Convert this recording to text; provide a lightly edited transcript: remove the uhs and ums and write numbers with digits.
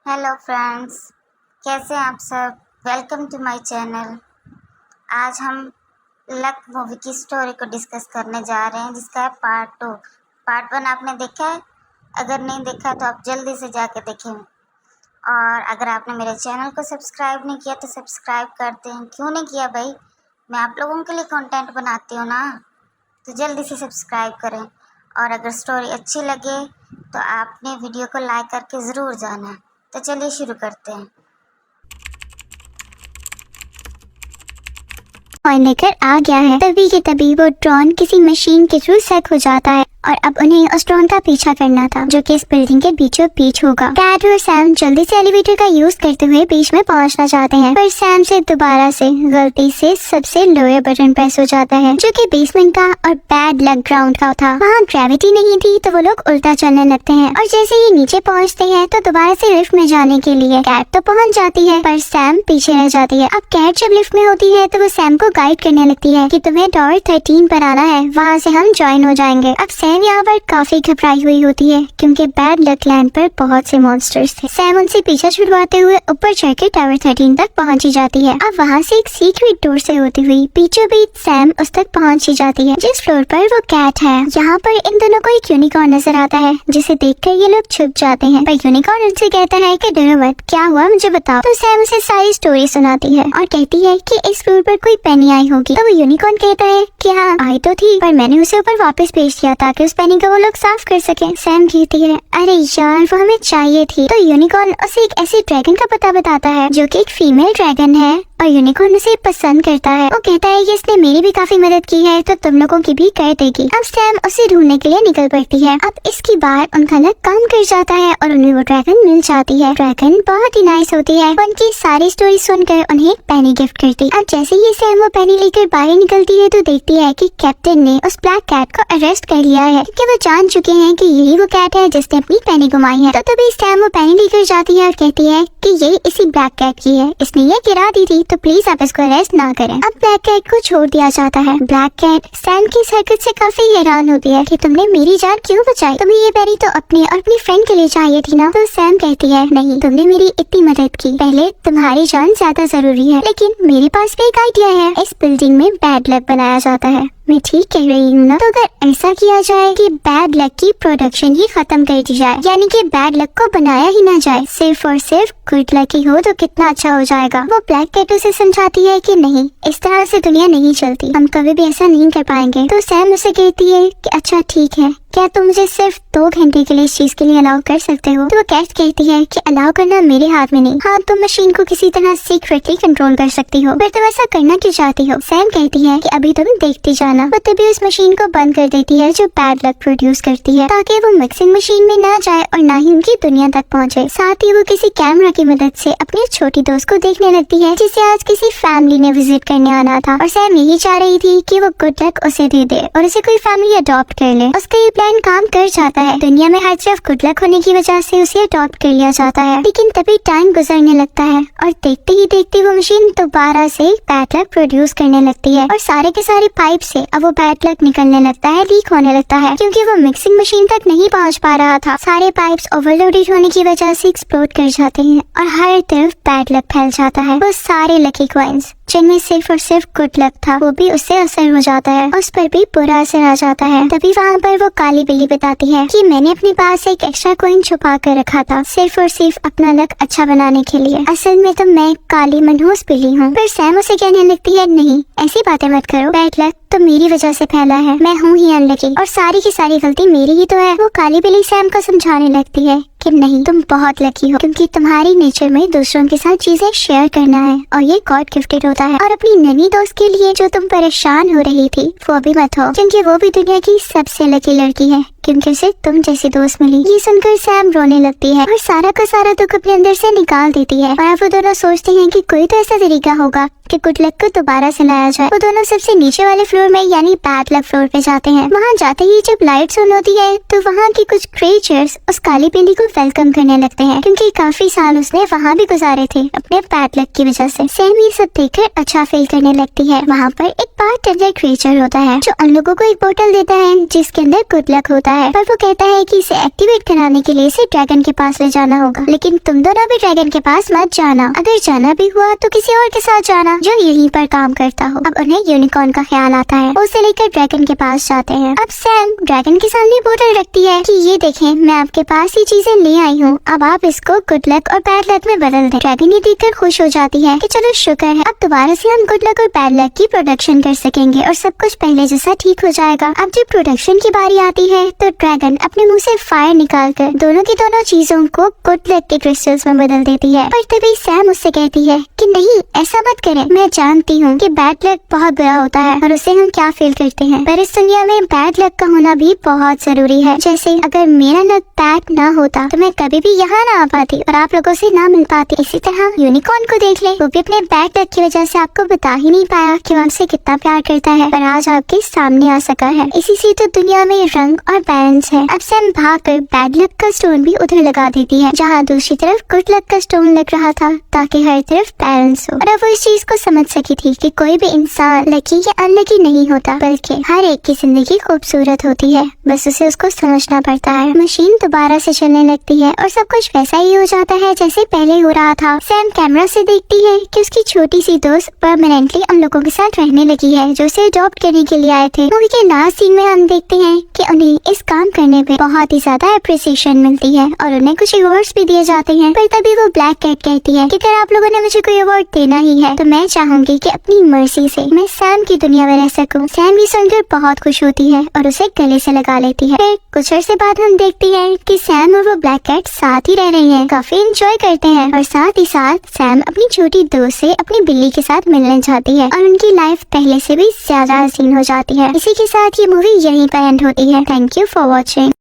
Hello friends, कैसे हैं आप सब। Welcome to my channel. आज हम लक मूवी की स्टोरी को डिस्कस करने जा रहे हैं, जिसका है पार्ट 2। पार्ट 1 आपने देखा है? अगर नहीं देखा तो आप जल्दी से जाके देखें। और अगर आपने मेरे चैनल को सब्सक्राइब नहीं किया तो सब्सक्राइब करते हैं। क्यों नहीं किया भाई? मैं आप लोगों के लिए कंटेंट बनाती हूँ ना, तो जल्दी से सब्सक्राइब करें। और अगर स्टोरी अच्छी लगे तो आपने वीडियो को लाइक करके ज़रूर जाना है। तो चलिए शुरू करते हैं। कॉइन लेकर आ गया है। तभी के तभी वो ड्रोन किसी मशीन के थ्रू सेट हो जाता है और अब उन्हें उस ड्रोन का पीछा करना था, जो कि इस बिल्डिंग के बीचों बीच होगा। कैट और सैम जल्दी से एलिवेटर का यूज करते हुए बीच में पहुंचना चाहते हैं, पर सैम से दोबारा से गलती से सबसे लोअर बटन प्रेस हो जाता है, जो कि बेसमेंट का और बैड लक ग्राउंड का था। वहाँ ग्रेविटी नहीं थी, तो वो लोग उल्टा चलने लगते हैं और जैसे ही नीचे पहुँचते हैं तो दोबारा से लिफ्ट में जाने के लिए कैट तो पहुँच जाती है, पर सैम पीछे रह जाती है। अब कैट जब लिफ्ट में होती है तो वो सैम को गाइड करने लगती है कि तुम्हें डोर 13 पर आना है, वहाँ से हम ज्वाइन हो जाएंगे। अब सैम यहाँ पर काफी घबराई हुई होती है, क्योंकि बैड लक लैंड पर बहुत से मॉन्स्टर्स थे। सैम उनसे पीछा छुड़वाते हुए ऊपर चढ़ के टावर 13 तक पहुंची जाती है। अब वहाँ से एक सीक्रेट डोर से होती हुई बीचों बीच सैम उस तक पहुंच ही जाती है, जिस फ्लोर पर वो कैट है। यहाँ पर इन दोनों को एक यूनिकॉर्न नजर आता है, जिसे देखकर ये लोग छुप जाते हैं, पर यूनिकॉर्न उनसे कहता है कि डरो मत, क्या हुआ मुझे बताओ। तो सैम उसे सारी स्टोरी सुनाती है और कहती है कि इस फ्लोर पर कोई पेनी आई होगी। तो वो यूनिकॉर्न कहता है कि हाँ आई तो थी, पर मैंने उसे ऊपर वापस भेज दिया ताकि उस पेनी को वो लोग साफ कर सके। सैम कहती है अरे यार वो हमें चाहिए थी। तो यूनिकॉर्न उसे एक ऐसे ड्रैगन का पता बताता है, जो कि एक फीमेल ड्रैगन है और यूनिकॉर्न उसे पसंद करता है। वो कहता है कि इसने मेरी भी काफी मदद की है, तो तुम लोगों की भी कर देगी। अब सैम उसे ढूंढने के लिए निकल पड़ती है। अब इसकी बार उनका लक काम कर जाता है और उन्हें वो ड्रैगन मिल जाती है। ड्रैगन बहुत ही नाइस होती है, उनकी सारी स्टोरी सुनकर उन्हें एक पेनी गिफ्ट करती है। अब जैसे ही सैम वो पेनी लेकर बाहर निकलती है तो देखती है कि कैप्टन ने उस ब्लैक कैट को अरेस्ट कर लिया है, क्योंकि वो जान चुके हैं कि यही वो कैट है जिसने अपनी पेनी घुमाई है। तो तभी सैम वो पेनी लेकर जाती है और कहती है कि ये इसी ब्लैक कैट की है, इसने ये गिरा दी थी, तो प्लीज आप इसको अरेस्ट ना करें। अब ब्लैक कैट को छोड़ दिया जाता है। ब्लैक कैट सैम की इस हरकत से काफी हैरान होती है कि तुमने मेरी जान क्यों बचाई, तुम्हें ये पेनी तो अपनी और अपनी फ्रेंड के लिए चाहिए थी ना। तो सैम कहती है नहीं, तुमने मेरी इतनी मदद की, पहले तुम्हारी जान ज्यादा जरूरी है, लेकिन मेरे पास भी एक आइडिया है। इस बिल्डिंग में बैड लक बनाया जाता है, मैं ठीक कह रही हूँ ना? तो अगर ऐसा किया जाए कि बैड लक की प्रोडक्शन ही खत्म कर दी जाए, यानी कि बैड लक को बनाया ही ना जाए, सिर्फ और सिर्फ गुड लक ही हो, तो कितना अच्छा हो जाएगा। वो ब्लैक कैट उसे समझाती है कि नहीं, इस तरह से दुनिया नहीं चलती, हम कभी भी ऐसा नहीं कर पाएंगे। तो सैम उसे कहती है कि अच्छा ठीक है, क्या तुम मुझे सिर्फ 2 घंटे के लिए इस चीज के लिए अलाउ कर सकते हो? तो वो कैट कहती है कि अलाउ करना मेरे हाथ में नहीं, हाँ तुम मशीन को किसी तरह सीक्रेटली कंट्रोल कर सकती हो, पर तुम ऐसा करना क्यों चाहती हो? सैम कहती है कि अभी तुम देखती जाना। वो तभी उस मशीन को बंद कर देती है जो बैड लक प्रोड्यूस करती है, ताकि वो मिक्सिंग मशीन में ना जाए और ना ही उनकी दुनिया तक पहुँचे। साथ ही वो किसी कैमरा की मदद से अपनी छोटी दोस्त को देखने लगती है, जिसे आज किसी फैमिली ने विजिट करने आना था, और सैम यही चाह रही थी कि वो गुड लक उसे दे दे और उसे कोई फैमिली अडॉप्ट कर ले। उसका ये प्लान काम कर जाता है। दुनिया में हर तरफ गुड लक होने की वजह से उसे अडॉप्ट कर लिया जाता है, लेकिन तभी टाइम गुजरने लगता है और देखते ही देखते वो मशीन दोबारा से बैड लक प्रोड्यूस करने लगती है और सारे के सारे पाइप से अब वो बैड लक निकलने लगता है, लीक होने लगता है, क्योंकि वो मिक्सिंग मशीन तक नहीं पहुंच पा रहा था। सारे पाइप्स ओवरलोडेड होने की वजह से एक्सप्लोड कर जाते हैं और हर तरफ बैड लक फैल जाता है। वो सारे लकी कॉइंस जिनमें सिर्फ और सिर्फ गुड लक था, वो भी उससे असर हो जाता है, उस पर भी बुरा असर आ जाता है। तभी वहाँ पर वो काली बिल्ली बताती है कि मैंने अपने पास एक एक्स्ट्रा कॉइन छुपा कर रखा था, सिर्फ और सिर्फ अपना लक अच्छा बनाने के लिए। असल में तो मैं काली मनहूस बिल्ली हूँ। पर सैम उसे कहने लगती है नहीं, ऐसी बातें मत करो, बैड लक तो मेरी वजह से फैला है, मैं हूँ ही अनलकी और सारी की सारी गलती मेरी ही तो है। वो काली बिल्ली सैम को समझाने लगती है कि नहीं, तुम बहुत लकी हो, क्योंकि तुम्हारी नेचर में दूसरों के साथ चीजें शेयर करना है और ये गॉड गिफ्टेड होता है। और अपनी नन्ही दोस्त के लिए जो तुम परेशान हो रही थी, वो भी मत हो, क्योंकि वो भी दुनिया की सबसे लकी लड़की है, क्योंकि उसे तुम जैसी दोस्त मिली। ये सुनकर सैम रोने लगती है और सारा का सारा दुख अपने अंदर से निकाल देती है। और वो दोनों सोचते हैं कि कोई तो ऐसा तरीका होगा कि गुड लक को दोबारा से लाया जाए। वो दोनों सबसे नीचे वाले फ्लोर में यानी बैड लक फ्लोर पे जाते हैं। वहाँ जाते ही जब लाइट्स ऑन होती है तो वहाँ की कुछ क्रिएचर्स उस काली बिल्ली को वेलकम करने लगते हैं, क्योंकि काफी साल उसने वहाँ भी गुजारे थे अपने बैड लक की वजह से। सैम ये सब देखकर अच्छा फील करने लगती है। वहाँ पर एक बारटेंडर क्रिएचर होता है जो उन लोगों को एक बोतल देता है जिसके अंदर गुड लक होता होता है, पर वो कहता है कि इसे एक्टिवेट कराने के लिए इसे ड्रैगन के पास ले जाना होगा। लेकिन तुम दोनों भी ड्रैगन के पास मत जाना, अगर जाना भी हुआ तो किसी और के साथ जाना जो यहीं पर काम करता हो। अब उन्हें यूनिकॉर्न का ख्याल आता है, उसे लेकर ड्रैगन के पास जाते हैं। अब सैम ड्रैगन के सामने बोतल रखती है कि ये देखें, मैं आपके पास ये चीजें ले आई हूँ, अब आप इसको गुड लक और बैड लक में बदल दें। ड्रैगन ये देखकर खुश हो जाती है कि चलो शुक्र है, अब दोबारा से हम गुड लक और बैड लक की प्रोडक्शन कर सकेंगे और सब कुछ पहले जैसा ठीक हो जाएगा। अब जब प्रोडक्शन की बारी आती है तो ड्रैगन अपने मुंह से फायर निकालकर दोनों की दोनों चीजों को गुड लक के क्रिस्टल्स में बदल देती है। पर तभी सैम उससे कहती है कि नहीं, ऐसा मत करें, मैं जानती हूँ कि बैड लक बहुत बुरा होता है और उसे हम क्या फील करते हैं, पर इस दुनिया में बैड लक का होना भी बहुत जरूरी है। जैसे अगर मेरा लक बैड ना होता तो मैं कभी भी यहाँ ना आ पाती और आप लोगों से ना मिल पाती। इसी तरह यूनिकॉर्न को देख ले, वो भी अपने बैड लक की वजह से आपको बता ही नहीं पाया कि वो आपसे कितना प्यार करता है, पर आज आपके सामने आ सका है। इसी से तो दुनिया में रंग और बैलेंस है। अब सैम भागकर बैड लक का स्टोन भी उधर लगा देती है जहाँ दूसरी तरफ गुड लक का स्टोन लग रहा था, ताकि हर तरफ बैलेंस हो। और अब वो इस चीज को समझ सकी थी कि कोई भी इंसान लकी या अनलकी नहीं होता, बल्कि हर एक की जिंदगी खूबसूरत होती है, बस उसे उसको समझना पड़ता है। मशीन दोबारा से चलने लगती है और सब कुछ वैसा ही हो जाता है जैसे पहले हो रहा था। सैम कैमरा से देखती है कि उसकी छोटी सी दोस्त परमानेंटली उन लोगों के साथ रहने लगी है जो उसे अडॉप्ट करने के लिए आए थे। मूवी के लास्ट सीन में हम देखते हैं कि उन्हें इस काम करने पे बहुत ही ज्यादा अप्रिसिएशन मिलती है और उन्हें कुछ अवार्ड्स भी दिए जाते हैं। पर तभी वो ब्लैक कैट कहती है कि अगर आप लोगों ने मुझे कोई अवार्ड देना ही है तो मैं चाहूंगी कि अपनी मर्जी से मैं सैम की दुनिया में रह सकूं। सैम भी सुनकर बहुत खुश होती है और उसे गले से लगा लेती है। फिर कुछ अर्से बाद हम देखते हैं कि सैम और वो ब्लैक कैट साथ ही रह रही हैं, काफी एंजॉय करते हैं और साथ ही साथ सैम अपनी छोटी दोस्त से अपनी बिल्ली के साथ मिलने जाती है और उनकी लाइफ पहले से भी ज्यादा हसीन हो जाती है। इसी के साथ ये मूवी यहीं पर एंड होती है। Thank you for watching.